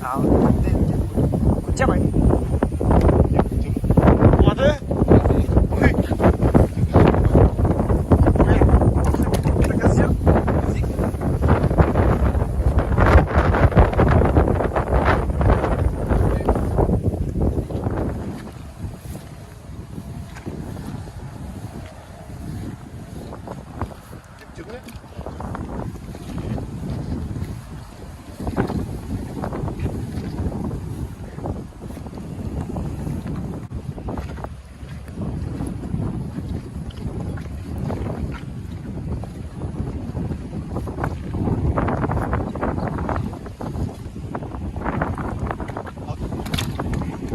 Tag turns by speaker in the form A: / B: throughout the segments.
A: áo mặt lên con chép ấy quá thế. Ui. Cái gì? Trứng đấy.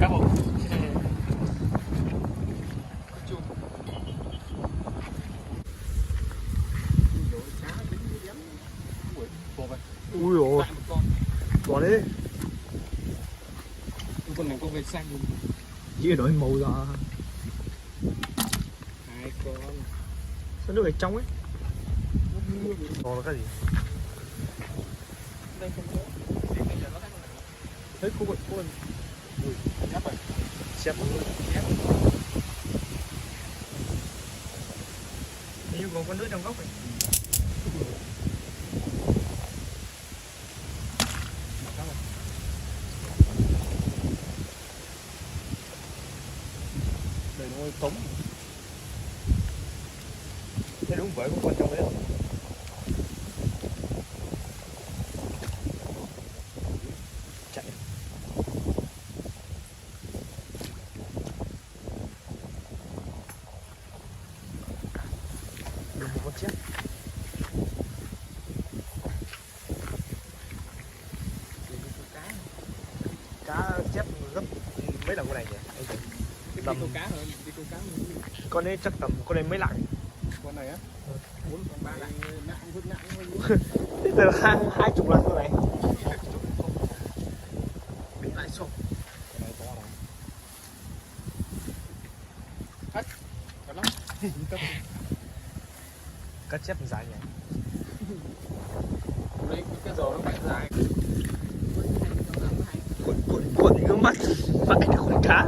A: Các bộ. Ui ôi, bỏ đi.
B: Con này con vệt xanh.
A: Chỉ đổi màu ra.
B: Hai con.
A: Sao nước ở trong ấy? Còn là cái gì?
B: Đây không có.
A: Đấy, cô ơi. Ui, nhấp rồi. Xếp rồi. Hình như còn con nước trong góc này. Đây nó ơi cống. Thế đúng vậy, con trong đấy. Chạy. Được một con chép. Cá chép gấp mấy lần con này nhỉ?
B: Tầm câu cá hơn, đi câu cá hơn.
A: Con ấy chắc tầm con này mấy lạng.
B: Con này á? 4 con 3 lạng. Nặng hơn nặng hơn.
A: Thế giờ 20 lần con này. Tính lại số.
B: Cái này to lắm. Hết. Cả lắm.
A: Cá chép dài nhỉ?
B: Đây cái rổ nó phải dài.
A: Cuộn cái mắt vãi được con cá.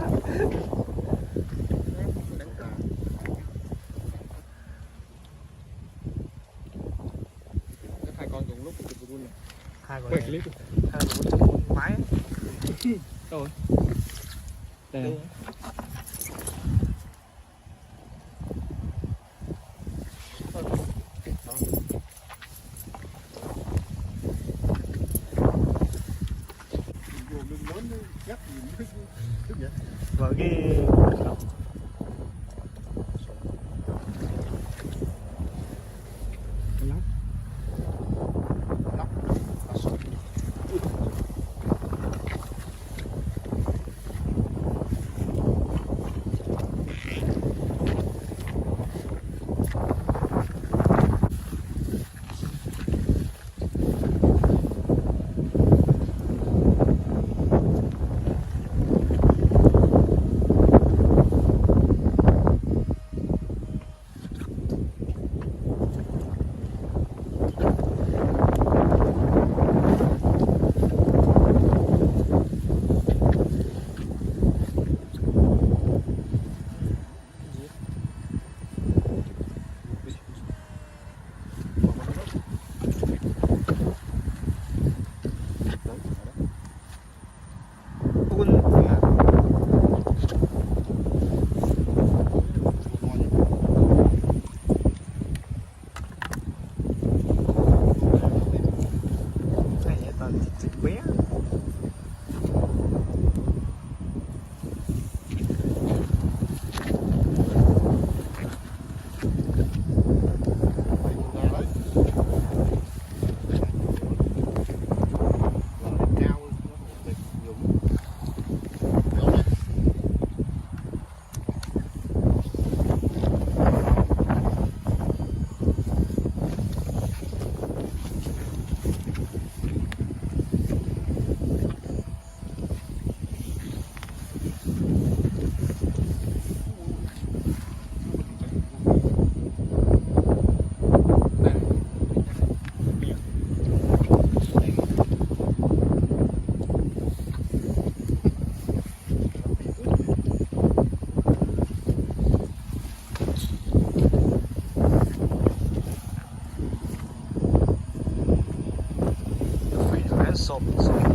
B: Hai con cùng lúc chụp luôn này.
A: Hai con
B: Quay
A: này.
B: clip.
A: Hai con chụp con máy.
B: Đâu rồi? Đây.
A: Và cái ส้ม